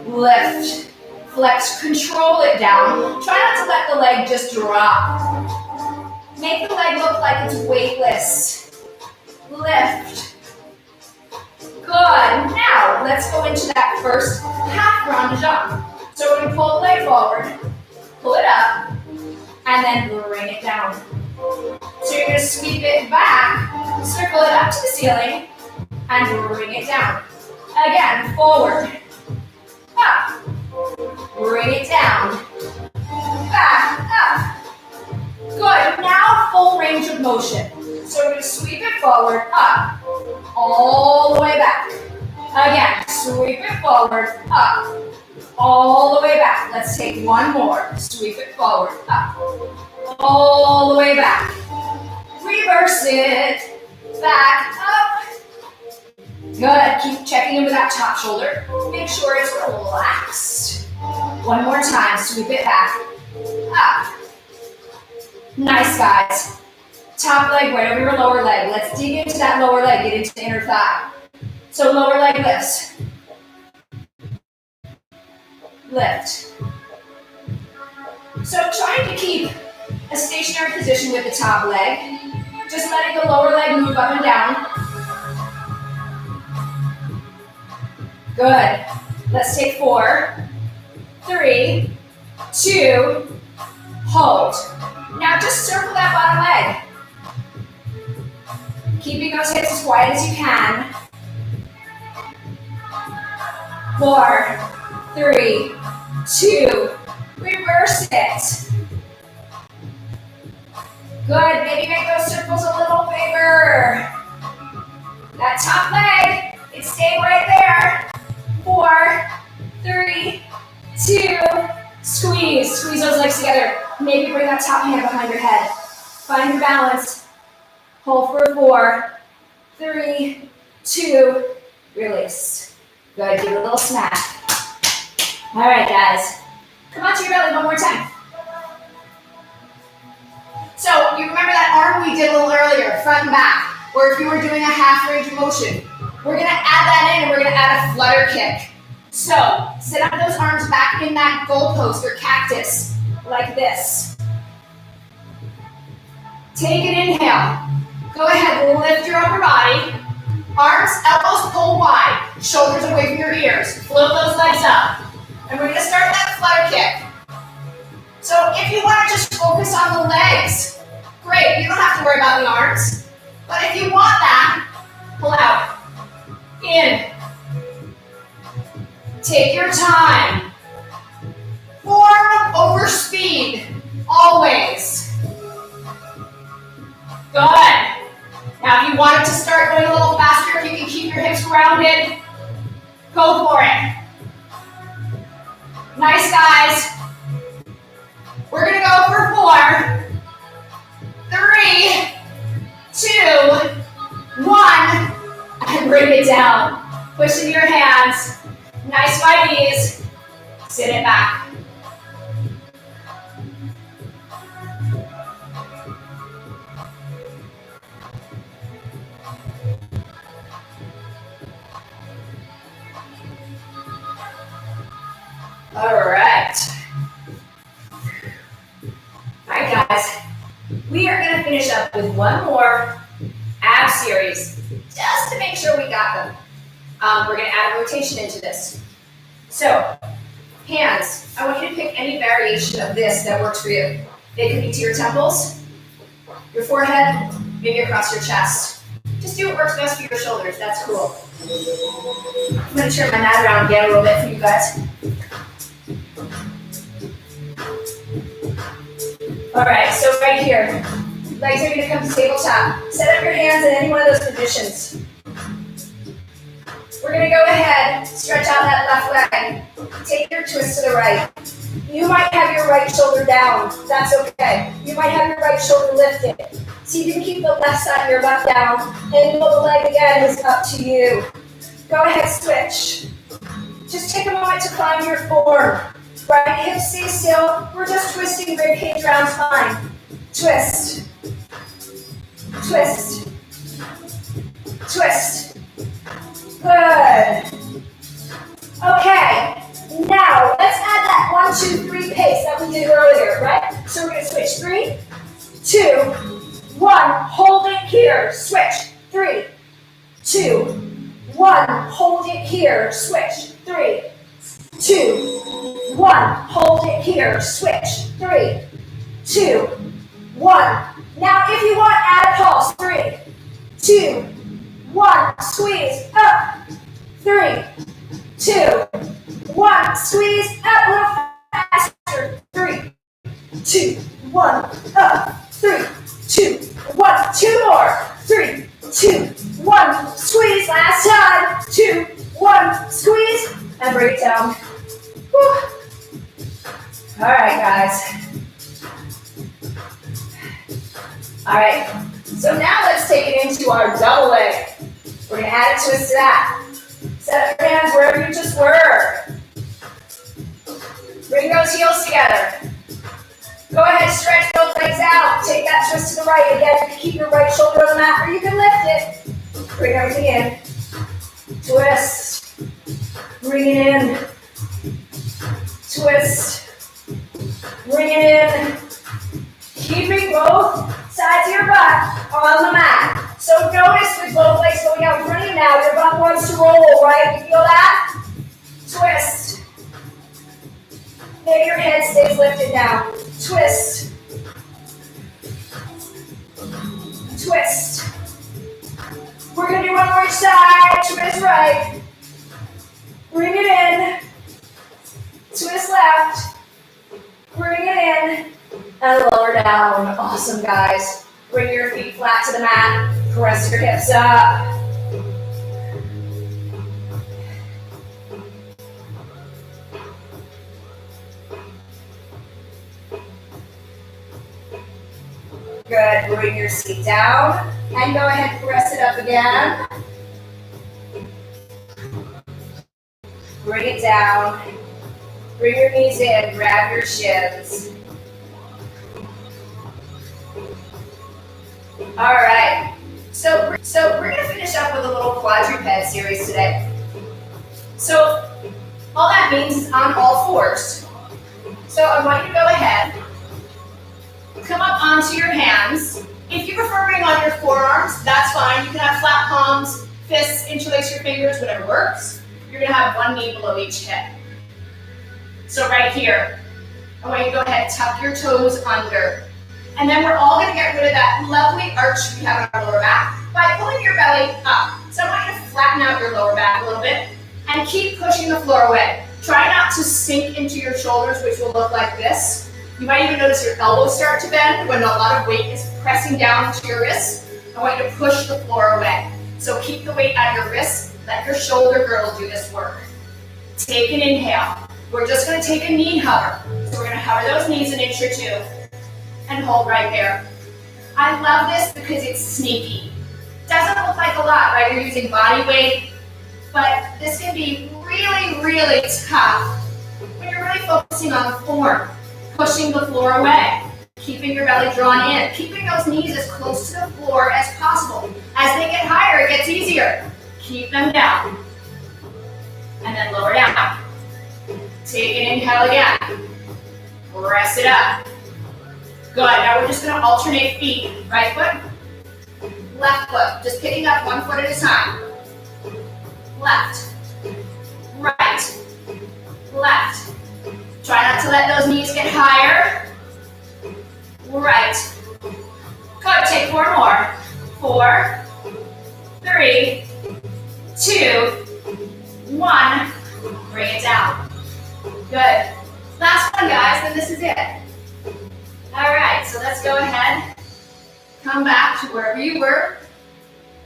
Lift, flex, control it down. Try not to let the leg just drop. Make the leg look like it's weightless. Lift. Good. Now, let's go into that first half round jump. So we're going to pull the leg forward, pull it up, and then bring it down. So you're going to sweep it back, circle it up to the ceiling, and bring it down. Again, forward, up, bring it down, back, up. Good, now full range of motion. So we're going to sweep it forward, up, all the way back. Again, sweep it forward, up, all the way back. Let's take one more. Sweep it forward, up, all the way back. Reverse it, back, up. Good, keep checking in with that top shoulder. Make sure it's relaxed. One more time, sweep it back, up. Nice, guys. Top leg right over your lower leg. Let's dig into that lower leg, get into the inner thigh. So lower leg lifts. Lift. So trying to keep a stationary position with the top leg. Just letting the lower leg move up and down. Good. Let's take 4, 3, 2, hold. Now just circle that bottom leg. Keeping those hips as wide as you can. 4, 3, 2, reverse it. Good, maybe make those circles a little bigger. That top leg, it's staying right there. 4, 3, 2, squeeze. Squeeze those legs together. Maybe bring that top hand behind your head. Find your balance. Hold for 4, 3, 2, release. Good, give it a little smack. All right, guys. Come onto your belly one more time. So you remember that arm we did a little earlier, front and back, or if you were doing a half range of motion. We're gonna add that in and we're gonna add a flutter kick. So sit up those arms back in that goalpost or cactus, like this. Take an inhale. Go ahead, lift your upper body. Arms, elbows pull wide, shoulders away from your ears. Float those legs up. And we're gonna start that flutter kick. So if you wanna just focus on the legs, great, you don't have to worry about the arms. But if you want that, pull out. In. Take your time. Form over speed, always. Good. Now if you want it to start going a little faster, if you can keep your hips grounded, go for it. Nice, guys. We're gonna go for 4, 3, 2, 1, and bring it down. Push in your hands. Nice wide knees. Sit it back. All right. All right, guys. We are going to finish up with one more ab series, just to make sure we got them. We're going to add a rotation into this. So, hands. I want you to pick any variation of this that works for you. They could be to your temples, your forehead, maybe across your chest. Just do what works best for your shoulders. That's cool. I'm going to turn my mat around again a little bit for you guys. All right, so right here, legs are going to come to tabletop. Set up your hands in any one of those positions. We're going to go ahead, stretch out that left leg. Take your twist to the right. You might have your right shoulder down. That's okay. You might have your right shoulder lifted. See if you can keep the left side of your butt down. And the leg again is up to you. Go ahead, switch. Just take a moment to find your form. Right hip stay still. We're just twisting rib cage round spine. Twist. Twist. Twist. Good. Okay. Now let's add that 1, 2, 3 pace that we did earlier, right? So we're gonna switch. 3, 2, 1. Hold it here. Switch. 3, 2, 1. Hold it here. Switch. 3, 2, 1. Hold it here. Switch. 3, 2, 1. Now if you want, add a pulse. 3, 2, 1. Squeeze up. 3, 2, 1. Squeeze up a little faster. 3, 2, 1. Up. 3, 2, 1. 2 more. 3, 2, 1. Squeeze. Last time. 2, 1. Squeeze. And break it down. Whew. All right, guys. All right. So now let's take it into our double leg. We're going to add a twist to that. Set up your hands wherever you just were. Bring those heels together. Go ahead, stretch those legs out. Take that twist to the right. Again, you can keep your right shoulder on the mat or you can lift it. Bring everything in. Twist. Bring it in. Twist. Bring it in. Keeping both sides of your butt on the mat. So notice with both legs going out in front of you now, your butt wants to roll, right? You feel that? Twist. Maybe your head stays lifted now. Twist. Twist. We're going to do one more each side. Twist right. Bring it in. Twist left. Bring it in. And lower down. Awesome, guys. Bring your feet flat to the mat. Press your hips up. Good. Bring your seat down. And go ahead and press it up again. Bring it down. Bring your knees in. Grab your shins. All right. So we're going to finish up with a little quadruped series today. So all that means is on all fours. So I want you to go ahead, come up onto your hands. If you prefer being on your forearms, that's fine. You can have flat palms, fists, interlace your fingers, whatever works. You're gonna have one knee below each hip. So right here, I want you to go ahead, tuck your toes under. And then we're all gonna get rid of that lovely arch we have on our lower back by pulling your belly up. So I want you to flatten out your lower back a little bit and keep pushing the floor away. Try not to sink into your shoulders, which will look like this. You might even notice your elbows start to bend when a lot of weight is pressing down into your wrists. I want you to push the floor away. So keep the weight at your wrists. Let your shoulder girdle do this work. Take an inhale. We're just going to take a knee hover. So we're going to hover those knees an inch or two and hold right there. I love this because it's sneaky. Doesn't look like a lot, right? You're using body weight, but this can be really, really tough when you're really focusing on the form, pushing the floor away, keeping your belly drawn in, keeping those knees as close to the floor as possible. As they get higher, it gets easier. Keep them down. And then lower down. Take an inhale again. Press it up. Good. Now we're just going to alternate feet. Right foot, left foot. Just picking up one foot at a time. Left, right, left. Try not to let those knees get higher. Right. Good. Take four more. 4, 3, 2, 1. Bring it down. Good. Last one, guys, then this is it. All right, so let's go ahead. Come back to wherever you were.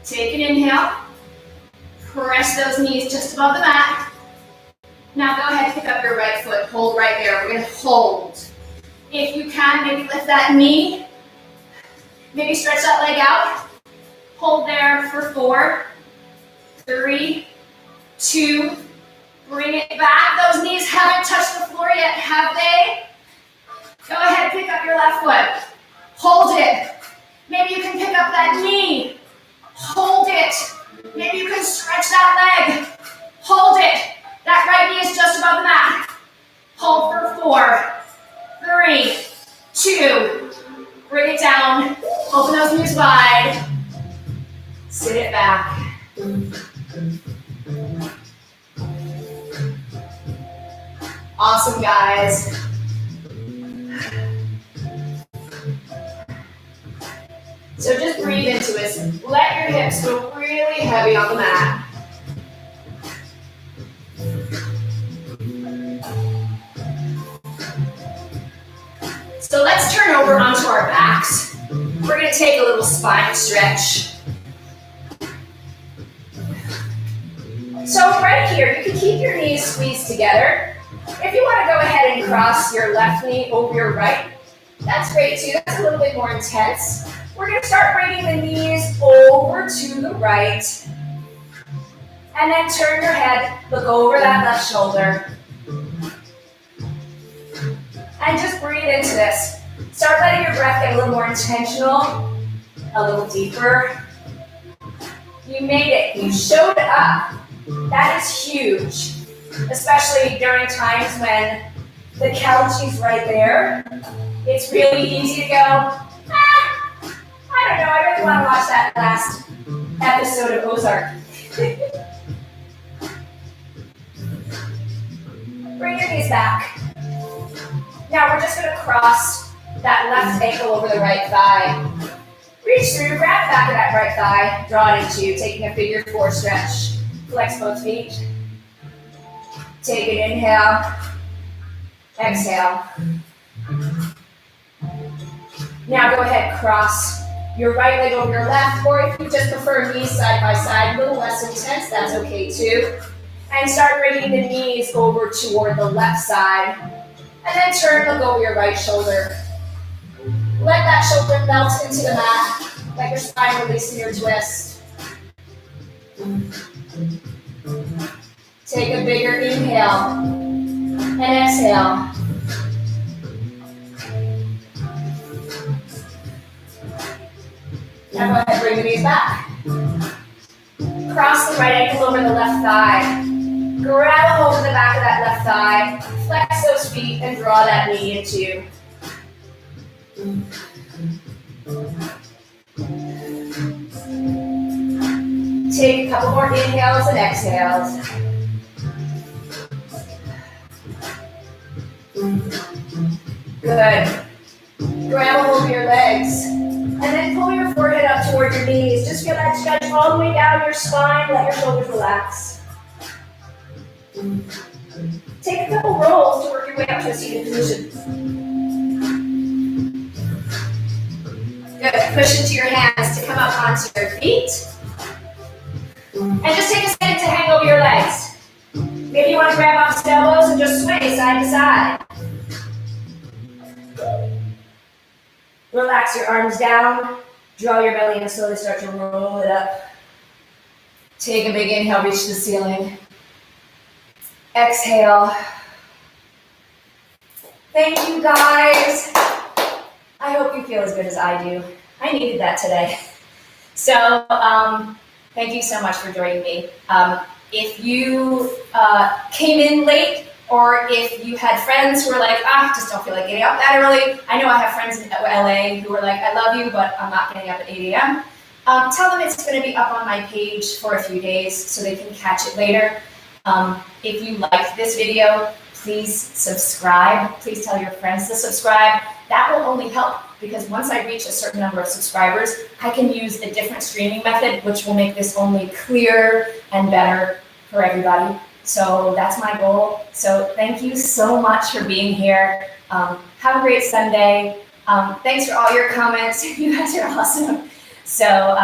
Take an inhale. Press those knees just above the mat. Now go ahead, pick up your right foot. Hold right there. We're going to hold. If you can, maybe lift that knee. Maybe stretch that leg out. Hold there for 4, 3, 2, bring it back. Those knees haven't touched the floor yet, have they? Go ahead, pick up your left foot. Hold it. Maybe you can pick up that knee. Hold it. Maybe you can stretch that leg. Hold it. That right knee is just above the mat. Hold for 4, 3, 2. Bring it down. Open those knees wide. Sit it back. Awesome, guys. So just breathe into it. Let your hips go really heavy on the mat. So let's turn over onto our backs. We're going to take a little spine stretch. So right here, you can keep your knees squeezed together. If you want to go ahead and cross your left knee over your right, that's great too. That's a little bit more intense. We're going to start bringing the knees over to the right. And then turn your head, look over that left shoulder. And just breathe into this. Start letting your breath get a little more intentional, a little deeper. You made it. You showed up. That is huge, especially during times when the couch is right there. It's really easy to go, I don't know, I really want to watch that last episode of Ozark. Bring your knees back. Now we're just going to cross that left ankle over the right thigh. Reach through, grab the back of that right thigh, draw it into you, taking a figure 4 stretch. Flex both feet. Take an inhale. Exhale. Now go ahead, cross your right leg over your left, or if you just prefer knees side by side, a little less intense, that's okay too. And start bringing the knees over toward the left side. And then turn, look over your right shoulder. Let that shoulder melt into the mat. Let your spine release in your twist. Take a bigger inhale and exhale. Now go ahead, bring the knees back. Cross the right ankle over the left thigh. Grab a hold of the back of that left thigh. Flex those feet and draw that knee into you. Take a couple more inhales and exhales. Good. Grab a hold of your legs. And then pull your forehead up toward your knees. Just feel that stretch all the way down your spine. Let your shoulders relax. Take a couple rolls to work your way up to a seated position. Good. Push into your hands to come up onto your feet. And just take a second to hang over your legs. Maybe you want to grab off the elbows and just sway side to side. Relax your arms down. Draw your belly and slowly start to roll it up. Take a big inhale, reach to the ceiling. Exhale. Thank you, guys. I hope you feel as good as I do. I needed that today. So, thank you so much for joining me. If you came in late, or if you had friends who were like, just don't feel like getting up that early. I know I have friends in LA who are like, I love you, but I'm not getting up at 8 a.m. Tell them it's going to be up on my page for a few days so they can catch it later. If you liked this video, please subscribe. Please tell your friends to subscribe. That will only help because once I reach a certain number of subscribers, I can use a different streaming method, which will make this only clearer and better for everybody. So that's my goal. So thank you so much for being here. Have a great Sunday. Thanks for all your comments. You guys are awesome. So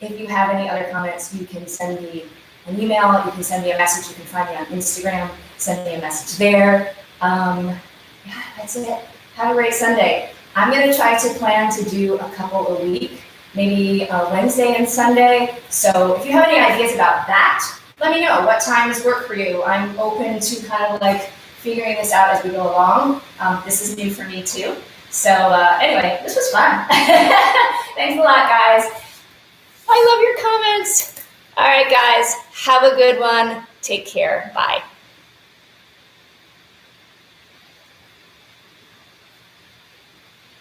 if you have any other comments, you can send me an email. You can send me a message. You can find me on Instagram. Send me a message there. Yeah, that's it. Have a great Sunday. I'm going to try to plan to do a couple a week, maybe Wednesday and Sunday. So if you have any ideas about that, let me know what times work for you. I'm open to kind of like figuring this out as we go along. This is new for me too. So anyway, this was fun. Thanks a lot, guys. I love your comments. All right, guys, have a good one. Take care. Bye.